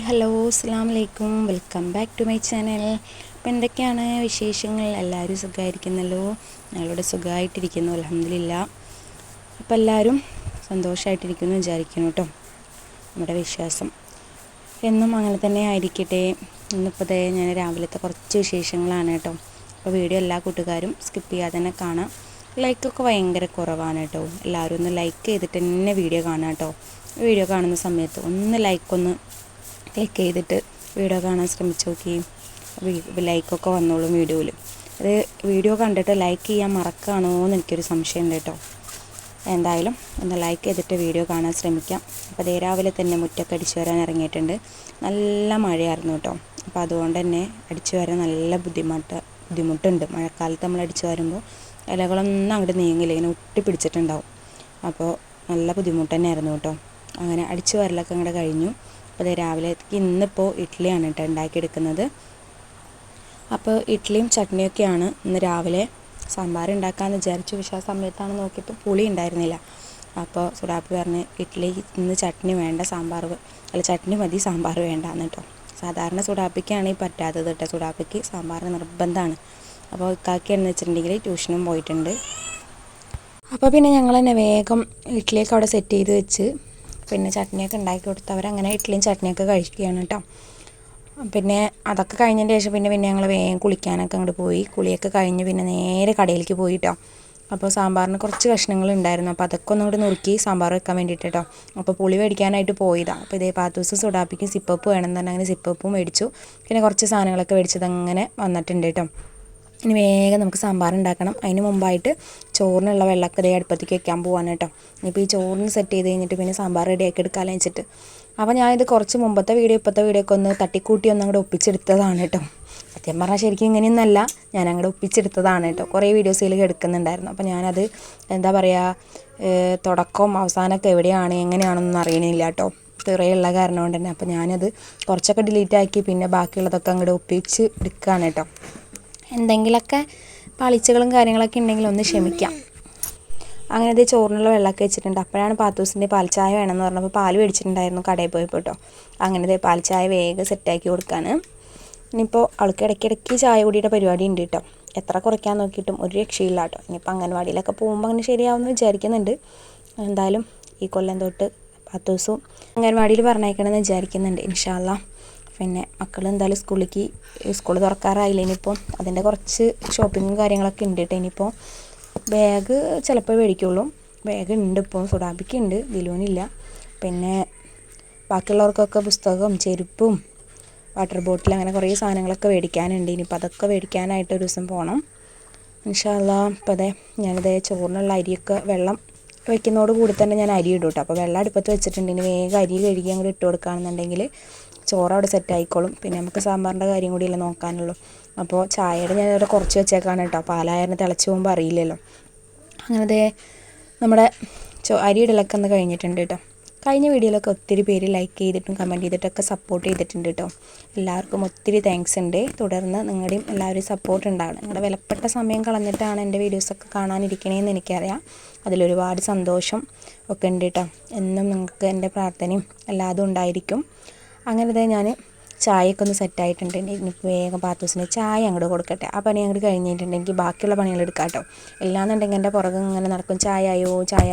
Hello അസ്സലാമു അലൈക്കും welcome back to my channel. അപ്പോൾ എന്തൊക്കെയാണ് വിശേഷങ്ങൾ? എല്ലാവരും സുഖമായിരിക്കുന്നല്ലോ? ഞങ്ങളിവിടെ സുഖമായിട്ടിരിക്കുന്നു, അൽഹംദുലില്ലാ. അപ്പോൾ എല്ലാവരും സന്തോഷമായിട്ടിരിക്കുന്നു വിചാരിക്കുന്നു കേട്ടോ. നമ്മുടെ വിശ്വാസം എന്നും അങ്ങനെ തന്നെ ആയിരിക്കട്ടെ. ഇന്നിപ്പോൾ ഞാൻ രാവിലത്തെ കുറച്ച് വിശേഷങ്ങളാണ് കേട്ടോ. അപ്പോൾ വീഡിയോ എല്ലാ കൂട്ടുകാരും സ്കിപ്പ് ചെയ്യാതെ തന്നെ കാണാം. ലൈക്കൊക്കെ ഭയങ്കര കുറവാണ് കേട്ടോ. എല്ലാവരും ഒന്ന് ലൈക്ക് ചെയ്തിട്ട് തന്നെ വീഡിയോ കാണാം കേട്ടോ. വീഡിയോ കാണുന്ന സമയത്ത് ഒന്ന് ലൈക്കൊന്ന് ക്ലിക്ക് ചെയ്തിട്ട് വീഡിയോ കാണാൻ ശ്രമിച്ചു നോക്കി. ലൈക്കൊക്കെ വന്നോളും വീഡിയോയിൽ. അത് വീഡിയോ കണ്ടിട്ട് ലൈക്ക് ചെയ്യാൻ മറക്കുകയാണോ എന്ന് എനിക്കൊരു സംശയമുണ്ട് കേട്ടോ. എന്തായാലും ഒന്ന് ലൈക്ക് ചെയ്തിട്ട് വീഡിയോ കാണാൻ ശ്രമിക്കാം. അപ്പോൾ അതേ രാവിലെ തന്നെ മുറ്റൊക്കെ അടിച്ചു വരാൻ ഇറങ്ങിയിട്ടുണ്ട്. നല്ല മഴയായിരുന്നു കേട്ടോ. അപ്പോൾ അതുകൊണ്ട് തന്നെ അടിച്ചു വരാൻ നല്ല ബുദ്ധിമുട്ടുണ്ട്. മഴക്കാലത്ത് നമ്മൾ അടിച്ചു വരുമ്പോൾ ഇലകളൊന്നും അങ്ങോട്ട് നീങ്ങില്ല, ഇങ്ങനെ ഒട്ടിപ്പിടിച്ചിട്ടുണ്ടാവും. അപ്പോൾ നല്ല ബുദ്ധിമുട്ട് തന്നെയായിരുന്നു കേട്ടോ. അങ്ങനെ അടിച്ചു വരലൊക്കെ അങ്ങോട്ട് കഴിഞ്ഞു. അപ്പോൾ രാവിലേക്ക് ഇന്നിപ്പോൾ ഇഡ്ഡലിയാണ് കേട്ടോ ഉണ്ടാക്കിയെടുക്കുന്നത്. അപ്പോൾ ഇഡ്ഡലിയും ചട്നിയൊക്കെയാണ് ഇന്ന് രാവിലെ. സാമ്പാർ ഉണ്ടാക്കാമെന്ന് വിചാരിച്ചു, പക്ഷേ ആ സമയത്താണ് നോക്കിയപ്പോൾ പുളി ഉണ്ടായിരുന്നില്ല. അപ്പോൾ സുഡാപ്പി പറഞ്ഞ് ഇഡ്ഡലി ഇന്ന് ചട്നി വേണ്ട, ചട്നി മതി, സാമ്പാർ വേണ്ടാന്ന് കേട്ടോ. സാധാരണ സുഡാപ്പിക്കാണ് ഈ പറ്റാത്തത് കേട്ടോ. സുഡാപ്പിക്ക് സാമ്പാർ നിർബന്ധമാണ്. അപ്പോൾ ഇക്കാക്കിയാണെന്ന് വെച്ചിട്ടുണ്ടെങ്കിൽ ട്യൂഷനും പോയിട്ടുണ്ട്. അപ്പോൾ പിന്നെ ഞങ്ങൾ തന്നെ വേഗം ഇഡ്ഡലിയൊക്കെ അവിടെ സെറ്റ് ചെയ്ത് വെച്ച് പിന്നെ ചട്നിയൊക്കെ ഉണ്ടാക്കി കൊടുത്ത് അവരങ്ങനെ ഇഡ്ഡലിയും ചട്നിയൊക്കെ കഴിക്കുകയാണ് കേട്ടോ. പിന്നെ അതൊക്കെ കഴിഞ്ഞതിന് ശേഷം പിന്നെ ഞങ്ങൾ വേഗം കുളിക്കാനൊക്കെ അങ്ങോട്ട് പോയി. കുളിയൊക്കെ കഴിഞ്ഞ് പിന്നെ നേരെ കടയിലേക്ക് പോയി കേട്ടോ. അപ്പോൾ സാമ്പാറിന് കുറച്ച് കഷ്ണങ്ങൾ ഉണ്ടായിരുന്നു. അപ്പോൾ അതൊക്കെ ഒന്നുകൂടി നുറുക്കി സാമ്പാർ വെക്കാൻ വേണ്ടിയിട്ട് കേട്ടോ. അപ്പോൾ പുളി മേടിക്കാനായിട്ട് പോയതാണ്. അപ്പോൾ ഇതേ പാത്തൂസ് സുഡാപ്പിക്കും സിപ്പപ്പ് വേണം എന്ന് പറഞ്ഞാൽ അങ്ങനെ സിപ്പപ്പും മേടിച്ചു. പിന്നെ കുറച്ച് സാധനങ്ങളൊക്കെ മേടിച്ചത് അങ്ങനെ വന്നിട്ടുണ്ട് കേട്ടോ. ഇനി വേഗം നമുക്ക് സാമ്പാർ ഉണ്ടാക്കണം. അതിന് മുമ്പായിട്ട് ചോറിനുള്ള വെള്ളമൊക്കെ അടുപ്പത്തേക്ക് വെക്കാൻ പോകാൻ കേട്ടോ. ഇനിയിപ്പോൾ ഈ ചോറിന് സെറ്റ് ചെയ്ത് കഴിഞ്ഞിട്ട് പിന്നെ സാമ്പാർ റെഡിയാക്കി എടുക്കാമെന്ന് വെച്ചിട്ട്. അപ്പോൾ ഞാനിത് കുറച്ച് മുമ്പത്തെ വീഡിയോ ഇപ്പോഴത്തെ വീഡിയോ ഒക്കെ ഒന്ന് തട്ടിക്കൂട്ടി ഒന്ന് അങ്ങോട്ട് ഒപ്പിച്ചെടുത്തതാണ് കേട്ടോ. സത്യം പറഞ്ഞാൽ ശരിക്കും ഇങ്ങനെയൊന്നല്ല, ഞാൻ അങ്ങോട്ട് ഒപ്പിച്ചെടുത്തതാണ് കേട്ടോ. കുറേ വീഡിയോസിൽ എടുക്കുന്നുണ്ടായിരുന്നു. അപ്പോൾ ഞാനത് എന്താ പറയുക, തുടക്കവും അവസാനമൊക്കെ എവിടെയാണ് എങ്ങനെയാണെന്നൊന്നും അറിയണില്ല കേട്ടോ. തിറയുള്ള കാരണം കൊണ്ട് തന്നെ. അപ്പോൾ ഞാനത് കുറച്ചൊക്കെ ഡിലീറ്റ് ആക്കി പിന്നെ ബാക്കിയുള്ളതൊക്കെ അങ്ങോട്ട് ഒപ്പിച്ച് എടുക്കുകയാണ് കേട്ടോ. എന്തെങ്കിലുമൊക്കെ പാളിച്ചകളും കാര്യങ്ങളൊക്കെ ഉണ്ടെങ്കിൽ ഒന്ന് ക്ഷമിക്കാം. അങ്ങനെ ഇത് ചോറിനുള്ള വെള്ളമൊക്കെ വെച്ചിട്ടുണ്ട്. അപ്പോഴാണ് പാത്തൂസിൻ്റെ പാൽച്ചായ വേണമെന്ന് പറഞ്ഞപ്പോൾ പാൽ മേടിച്ചിട്ടുണ്ടായിരുന്നു കടയിൽ പോയപ്പോൾ കേട്ടോ. അങ്ങനെ ഇത് പാൽച്ചായ വേഗം സെറ്റാക്കി കൊടുക്കാണ്. ഇനിയിപ്പോൾ അവൾക്ക് ഇടയ്ക്കിടയ്ക്ക് ചായ കുടിയുടെ പരിപാടി ഉണ്ട് കേട്ടോ. എത്ര കുറയ്ക്കാൻ നോക്കിയിട്ടും ഒരു രക്ഷയില്ല കേട്ടോ. ഇനിയിപ്പോൾ അംഗൻവാടിയിലൊക്കെ പോകുമ്പോൾ അങ്ങനെ ശരിയാവുമെന്ന് വിചാരിക്കുന്നുണ്ട്. എന്തായാലും ഈ കൊല്ലം തൊട്ട് പാത്തൂസും അംഗൻവാടിയിൽ പറഞ്ഞേക്കണമെന്ന് വിചാരിക്കുന്നുണ്ട് ഇൻഷാ അല്ലാ. പിന്നെ മക്കൾ എന്തായാലും സ്കൂൾ തുറക്കാറായില്ല. ഇനിയിപ്പോൾ അതിൻ്റെ കുറച്ച് ഷോപ്പിങ്ങും കാര്യങ്ങളൊക്കെ ഉണ്ട് കേട്ടോ. ഇനിയിപ്പോൾ ബാഗ് ചിലപ്പോൾ മേടിക്കുള്ളൂ. ബാഗ് ഉണ്ട് ഇപ്പോൾ, സുഡാപ്പിക്ക് ഉണ്ട്, ദിലുവിനില്ല. പിന്നെ ബാക്കിയുള്ളവർക്കൊക്കെ പുസ്തകവും ചെരുപ്പും വാട്ടർ ബോട്ടിൽ അങ്ങനെ കുറേ സാധനങ്ങളൊക്കെ മേടിക്കാനുണ്ട്. ഇനിയിപ്പോൾ അതൊക്കെ മേടിക്കാനായിട്ട് ഒരു ദിവസം പോകണം ഇൻഷാ അല്ലാ. അപ്പോൾ ഞാനിത് ചോറിനുള്ള അരിയൊക്കെ വെള്ളം വയ്ക്കുന്നതോട് കൂടി തന്നെ ഞാൻ അരി ഇടും കേട്ടോ. അപ്പോൾ വെള്ളം അടുപ്പത്ത് വെച്ചിട്ടുണ്ട്. ഇനി വേഗം അരി കഴുകി അങ്ങോട്ട് ഇട്ട് കൊടുക്കുകയാണെന്നുണ്ടെങ്കിൽ ചോറ് അവിടെ സെറ്റ് ആയിക്കോളും. പിന്നെ നമുക്ക് സാമ്പാറിൻ്റെ കാര്യം കൂടിയല്ലേ നോക്കാനുള്ളൂ. അപ്പോൾ ചായയുടെ ഞാൻ ഇവിടെ കുറച്ച് വെച്ചേക്കാണ് കേട്ടോ. പാലായിരുന്നു തിളച്ച് പോകുമ്പോൾ അറിയില്ലല്ലോ. അങ്ങനെ നമ്മുടെ അരി ഇടലൊക്കെ ഒന്ന് കഴിഞ്ഞിട്ടുണ്ട് കേട്ടോ. കഴിഞ്ഞ വീഡിയോയിലൊക്കെ ഒത്തിരി പേര് ലൈക്ക് ചെയ്തിട്ടും കമൻറ്റ് ചെയ്തിട്ടൊക്കെ സപ്പോർട്ട് ചെയ്തിട്ടുണ്ട് കേട്ടോ. എല്ലാവർക്കും ഒത്തിരി താങ്ക്സ് ഉണ്ട്. തുടർന്ന് നിങ്ങളുടെയും എല്ലാവരും സപ്പോർട്ട് ഉണ്ടാവണം. നിങ്ങളുടെ വിലപ്പെട്ട സമയം കളഞ്ഞിട്ടാണ് എൻ്റെ വീഡിയോസൊക്കെ കാണാനിരിക്കണേന്ന് എനിക്കറിയാം. അതിലൊരുപാട് സന്തോഷം ഒക്കെ ഉണ്ട് കേട്ടോ. എന്നും നിങ്ങൾക്ക് എൻ്റെ പ്രാർത്ഥനയും എല്ലാതും ഉണ്ടായിരിക്കും. അങ്ങനെ ഞാൻ ചായയൊക്കെ ഒന്ന് സെറ്റായിട്ടുണ്ട്. എനിക്ക് വേഗം പാത്തൂസിന് ചായ അങ്ങോട്ട് കൊടുക്കട്ടെ. ആ പണി അങ്ങോട്ട് കഴിഞ്ഞിട്ടുണ്ട്. എനിക്ക് ബാക്കിയുള്ള പണികൾ എടുക്കാം കേട്ടോ. എല്ലാന്നുണ്ടെങ്കിൽ എൻ്റെ പുറകെ ഇങ്ങനെ നടക്കും, ചായയോ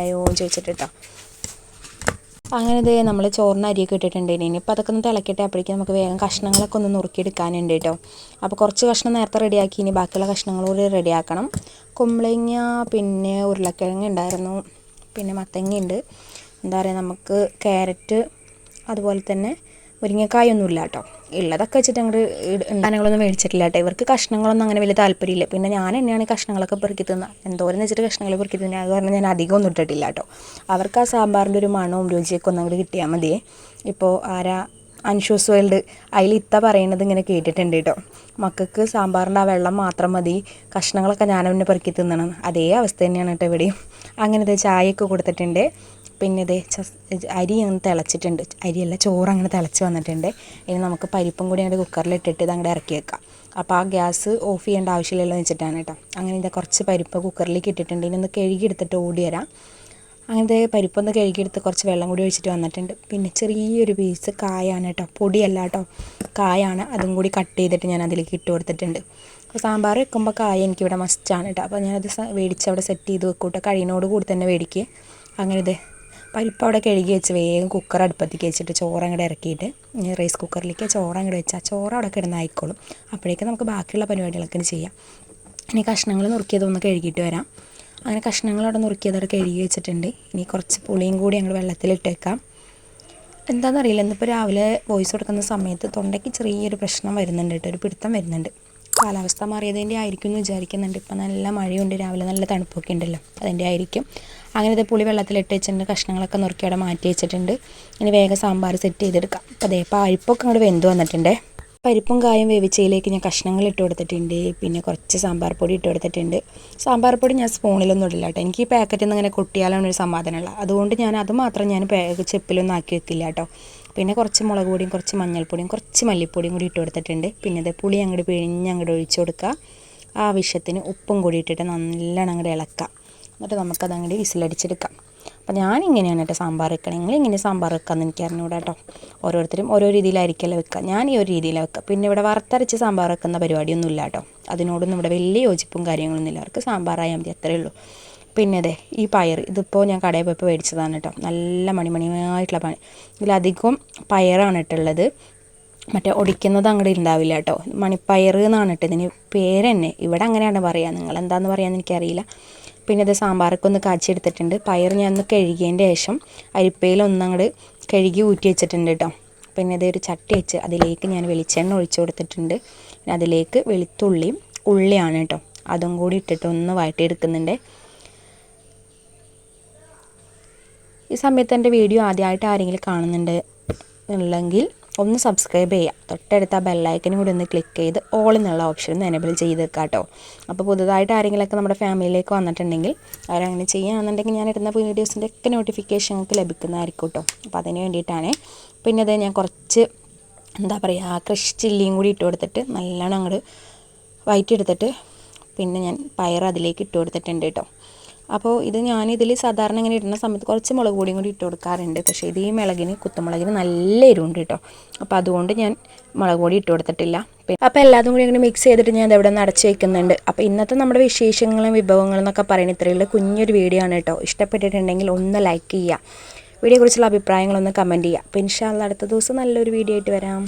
ചോദിച്ചിട്ട് കേട്ടോ. അങ്ങനെ നമ്മൾ ചോറിന് അരിയൊക്കെ ഇട്ടിട്ടുണ്ട്. ഇനിയിപ്പോൾ അതൊക്കെ ഒന്ന് തിളക്കട്ടെ. അപ്പോഴേക്കും നമുക്ക് വേഗം കഷ്ണങ്ങളൊക്കെ ഒന്ന് നുറുക്കിയെടുക്കാനുണ്ട് കേട്ടോ. അപ്പോൾ കുറച്ച് കഷ്ണം നേരത്തെ റെഡിയാക്കി, ഇനി ബാക്കിയുള്ള കഷ്ണങ്ങളൂടെ റെഡിയാക്കണം. കുമ്പളങ്ങ പിന്നെ ഉരുളക്കിഴങ്ങ് ഉണ്ടായിരുന്നു, പിന്നെ മത്തങ്ങയുണ്ട്, എന്താ പറയുക, നമുക്ക് ക്യാരറ്റ്, അതുപോലെ തന്നെ മുരിങ്ങക്കായൊന്നും ഇല്ല കേട്ടോ. ഉള്ളതൊക്കെ വെച്ചിട്ട് അങ്ങോട്ട് സാധനങ്ങളൊന്നും മേടിച്ചിട്ടില്ല കേട്ടോ. ഇവർക്ക് കഷ്ണങ്ങളൊന്നും അങ്ങനെ വലിയ താല്പര്യമില്ല. പിന്നെ ഞാൻ തന്നെയാണ് കഷ്ണങ്ങളൊക്കെ പെറുക്കി തിന്നുക. എന്തോരെന്ന് വെച്ചിട്ട് കഷ്ണങ്ങൾ പെറുക്കി തിന്നുക. അത് പറഞ്ഞാൽ ഞാൻ അധികം ഒന്നും ഇട്ടിട്ടില്ല കേട്ടോ. അവർക്ക് ആ സാമ്പാറിൻ്റെ ഒരു മണവും രുചിയൊക്കെ ഒന്നും അങ്ങോട്ട് കിട്ടിയാൽ മതിയേ. ഇപ്പോൾ അൻഷൂസ് വേൾഡ് അതിൽ പറയുന്നത് ഇങ്ങനെ കേട്ടിട്ടുണ്ട് കേട്ടോ. മക്കൾക്ക് സാമ്പാറിൻ്റെ ആ വെള്ളം മാത്രം മതി, കഷ്ണങ്ങളൊക്കെ ഞാൻ തന്നെ പെറുക്കി തിന്നണം. അതേ അവസ്ഥ തന്നെയാണ് കേട്ടോ ഇവിടെയും. അങ്ങനെ ചായയൊക്കെ കൊടുത്തിട്ടുണ്ട്. പിന്നെ അരി അങ്ങനെ തിളച്ചിട്ടുണ്ട്. അരിയല്ല, ചോറ് അങ്ങനെ തിളച്ച് വന്നിട്ടുണ്ട്. ഇനി നമുക്ക് പരിപ്പും കൂടി അങ്ങോട്ട് കുക്കറിലിട്ടിട്ട് ഇത് അങ്ങോട്ട് ഇറക്കി വെക്കാം. അപ്പോൾ ആ ഗ്യാസ് ഓഫ് ചെയ്യേണ്ട ആവശ്യമില്ലല്ലോ എന്ന് വെച്ചിട്ടാണ് കേട്ടോ. അങ്ങനെ കുറച്ച് പരിപ്പ് കുക്കറിലേക്ക് ഇട്ടിട്ടുണ്ട്. ഇനി ഒന്ന് കഴുകി എടുത്തിട്ട് ഓടി വരാം. അങ്ങനത്തെ പരിപ്പൊന്ന് കഴുകിയെടുത്ത് കുറച്ച് വെള്ളം കൂടി ഒഴിച്ചിട്ട് വന്നിട്ടുണ്ട്. പിന്നെ ചെറിയൊരു പീസ് കായാണ് കേട്ടോ, പൊടിയല്ല കേട്ടോ, കായാണ്. അതും കൂടി കട്ട് ചെയ്തിട്ട് ഞാൻ അതിലേക്ക് ഇട്ട് കൊടുത്തിട്ടുണ്ട്. അപ്പോൾ സാമ്പാർ വെക്കുമ്പോൾ കായ എനിക്കിവിടെ മസ്റ്റാണ് കേട്ടോ. അപ്പോൾ ഞാനത് മേടിച്ച് അവിടെ സെറ്റ് ചെയ്ത് വെക്കും കേട്ടോ, കഴിയുന്നോട് കൂടി തന്നെ മേടിക്കുക. അങ്ങനെ ഇത് പരിപ്പ് അവിടെ കഴുകി വെച്ച് വേഗം കുക്കർ അടുപ്പത്തേക്ക് വെച്ചിട്ട് ചോറ് അങ്ങോട്ട് ഇറക്കിയിട്ട് റൈസ് കുക്കറിലേക്ക് ചോറ് അങ്ങോട്ട് വെച്ചാൽ ചോറ് അവിടെ കിടന്നായിക്കോളും. അപ്പോഴേക്കും നമുക്ക് ബാക്കിയുള്ള പരിപാടികളൊക്കെ ചെയ്യാം. ഇനി കഷ്ണങ്ങൾ നുറുക്കിയതൊന്ന് കഴുകിയിട്ട് വരാം. അങ്ങനെ കഷ്ണങ്ങൾ അവിടെ നുറുക്കിയതവിടെ കഴുകി വെച്ചിട്ടുണ്ട്. ഇനി കുറച്ച് പുളിയും കൂടി ഞങ്ങൾ വെള്ളത്തിലിട്ടേക്കാം. എന്താണെന്നറിയില്ല, ഇന്നിപ്പോൾ രാവിലെ വോയിസ് കൊടുക്കുന്ന സമയത്ത് തൊണ്ടയ്ക്ക് ചെറിയൊരു പ്രശ്നം വരുന്നുണ്ട് കേട്ടോ, ഒരു പിടുത്തം വരുന്നുണ്ട്. കാലാവസ്ഥ മാറിയതിൻ്റെ ആയിരിക്കും എന്ന് വിചാരിക്കുന്നുണ്ട്. ഇപ്പം നല്ല മഴയുണ്ട്, രാവിലെ നല്ല തണുപ്പൊക്കെ ഉണ്ടല്ലോ, അതിൻ്റെ ആയിരിക്കും. അങ്ങനെ ഇത് പുളി വെള്ളത്തിലിട്ട് വെച്ചിട്ടുണ്ട്, കഷ്ണങ്ങളൊക്കെ നുറുക്കി അവിടെ മാറ്റി വെച്ചിട്ടുണ്ട്. ഇനി വേഗം സാമ്പാർ സെറ്റ് ചെയ്തെടുക്കാം. അപ്പോൾ അതേ പരിപ്പൊക്കെ അങ്ങോട്ട് വെന്ത് വന്നിട്ടുണ്ടേ. പരിപ്പും കായും വേവിച്ചതിലേക്ക് ഞാൻ കഷ്ണങ്ങൾ ഇട്ട് കൊടുത്തിട്ടുണ്ട്. പിന്നെ കുറച്ച് സാമ്പാർ പൊടി ഇട്ട് കൊടുത്തിട്ടുണ്ട്. സാമ്പാർ പൊടി ഞാൻ സ്പൂണിലൊന്നും ഇടില്ല കേട്ടോ, എനിക്ക് ഈ പാക്കറ്റിൽ നിന്ന് ഇങ്ങനെ കൊട്ടിയാലാണ് ഒരു സമാധാനമുള്ള, അതുകൊണ്ട് ഞാൻ അത് മാത്രം ഞാൻ ചെപ്പിലൊന്നും ആക്കി വെക്കില്ല കേട്ടോ. പിന്നെ കുറച്ച് മുളക് പൊടിയും കുറച്ച് മഞ്ഞൾപ്പൊടിയും കുറച്ച് മല്ലിപ്പൊടിയും കൂടി ഇട്ട് കൊടുത്തിട്ടുണ്ട്. പിന്നെ ഇത് പുളി അങ്ങോട്ട് പിഴിഞ്ഞ് അങ്ങോട്ട് ഒഴിച്ച് കൊടുക്കുക. ആവശ്യത്തിന് ഉപ്പും കൂടി ഇട്ടിട്ട് നല്ലോണം അങ്ങോട്ട് ഇളക്കാം. എന്നിട്ട് നമുക്കത് അങ്ങോട്ട് വിസിലടിച്ചെടുക്കാം. അപ്പോൾ ഞാനിങ്ങനെയാണ് കേട്ടോ സാമ്പാർ വെക്കണം. നിങ്ങളിങ്ങനെ സാമ്പാർ വെക്കാമെന്ന് എനിക്ക് അറിഞ്ഞൂടാ കേട്ടോ. ഓരോരുത്തരും ഓരോ രീതിയിലായിരിക്കുമല്ലോ വെക്കുക, ഞാൻ ഈ ഒരു രീതിയിലാണ് വെക്കുക. പിന്നെ ഇവിടെ വറുത്തരച്ച് സാമ്പാർ വെക്കുന്ന പരിപാടിയൊന്നും ഇല്ല കേട്ടോ, അതിനോടൊന്നും ഇവിടെ വലിയ യോജിപ്പും കാര്യങ്ങളൊന്നും ഇല്ല. അവർക്ക് സാമ്പാറായാൽ മതി, അത്രയേ ഉള്ളൂ. പിന്നെ അതെ ഈ പയർ, ഇതിപ്പോൾ ഞാൻ കടയിൽ പോയപ്പോൾ മേടിച്ചതാണ് കേട്ടോ, നല്ല മണിമണിയായിട്ടുള്ള പണി. ഇതിലധികം പയറാണ് ഇട്ടുള്ളത്, മറ്റേ ഒടിക്കുന്നത് അങ്ങോട്ട് ഉണ്ടാവില്ല കേട്ടോ, മണിപ്പയർ എന്നാണ് കേട്ടോ ഇതിന് പേര് തന്നെ. ഇവിടെ അങ്ങനെയാണ് പറയുക, നിങ്ങൾ എന്താണെന്ന് പറയാമെന്ന് എനിക്കറിയില്ല. പിന്നെ ഇത് സാമ്പാറൊക്കെ ഒന്ന് കാച്ചിയെടുത്തിട്ടുണ്ട്. പയർ ഞാൻ ഒന്ന് കഴുകിയതിൻ്റെ ശേഷം അരിപ്പയിലൊന്നങ്ങോട്ട് കഴുകി ഊറ്റി വെച്ചിട്ടുണ്ട് കേട്ടോ. പിന്നെ ഇതൊരു ചട്ടി വെച്ച് അതിലേക്ക് ഞാൻ വെളിച്ചെണ്ണ ഒഴിച്ചു കൊടുത്തിട്ടുണ്ട്. പിന്നെ അതിലേക്ക് വെളുത്തുള്ളിയും ഉള്ളിയാണ് കേട്ടോ, അതും കൂടി ഇട്ടിട്ട് ഒന്ന് വഴറ്റിയെടുക്കുന്നുണ്ട്. ഈ സമയത്ത് എൻ്റെ വീഡിയോ ആദ്യമായിട്ട് ആരെങ്കിലും കാണുന്നുണ്ട് ഉണ്ടെങ്കിൽ ഒന്ന് സബ്സ്ക്രൈബ് ചെയ്യുക. തൊട്ടടുത്ത ബെല്ലൈക്കനും കൂടി ഒന്ന് ക്ലിക്ക് ചെയ്ത് ഓൾ എന്നുള്ള ഓപ്ഷൻ ഒന്ന് എനേബിൾ ചെയ്ത് വെക്കുക കേട്ടോ. അപ്പോൾ പുതുതായിട്ട് ആരെങ്കിലുമൊക്കെ നമ്മുടെ ഫാമിലിയിലേക്ക് വന്നിട്ടുണ്ടെങ്കിൽ അവരങ്ങനെ ചെയ്യുകയാണെന്നുണ്ടെങ്കിൽ ഞാൻ ഇടുന്ന വീഡിയോസിൻ്റെ ഒക്കെ നോട്ടിഫിക്കേഷൻ നിങ്ങൾക്ക് ലഭിക്കുന്നതായിരിക്കും കേട്ടോ. അപ്പോൾ അതിന് വേണ്ടിയിട്ടാണ്. പിന്നെ അത് ഞാൻ കുറച്ച് എന്താ പറയുക ക്രഷ് ചില്ലിയും കൂടി ഇട്ട് കൊടുത്തിട്ട് നല്ലോണം അങ്ങോട്ട് വഴറ്റിയെടുത്തിട്ട് പിന്നെ ഞാൻ പയർ അതിലേക്ക് ഇട്ട് കൊടുത്തിട്ടുണ്ട് കേട്ടോ. അപ്പോൾ ഇത് ഞാനിതിൽ സാധാരണ ഇങ്ങനെ ഇടുന്ന സമയത്ത് കുറച്ച് മുളക് പൊടിയും കൂടി ഇട്ട് കൊടുക്കാറുണ്ട്. പക്ഷേ ഇത് ഈ കുത്തുമുളകിന് നല്ല എരിവുണ്ട് കേട്ടോ, അപ്പോൾ അതുകൊണ്ട് ഞാൻ മുളക് പൊടി ഇട്ട് കൊടുത്തിട്ടില്ല. അപ്പോൾ എല്ലാതും കൂടി അങ്ങനെ മിക്സ് ചെയ്തിട്ട് ഞാൻ ഇതെവിടെ നിന്ന് അടച്ച് വയ്ക്കുന്നുണ്ട്. അപ്പോൾ ഇന്നത്തെ നമ്മുടെ വിശേഷങ്ങളും വിഭവങ്ങളും എന്നൊക്കെ പറയുന്ന ഇത്രയുള്ള കുഞ്ഞൊരു വീഡിയോ ആണ് കേട്ടോ. ഇഷ്ടപ്പെട്ടിട്ടുണ്ടെങ്കിൽ ഒന്ന് ലൈക്ക് ചെയ്യുക, വീഡിയോയെക്കുറിച്ചുള്ള അഭിപ്രായങ്ങളൊന്ന് കമൻറ്റ് ചെയ്യുക. അപ്പോൾ ഇൻഷാ അല്ലാഹ് അടുത്ത ദിവസം നല്ലൊരു വീഡിയോ ആയിട്ട് വരാം.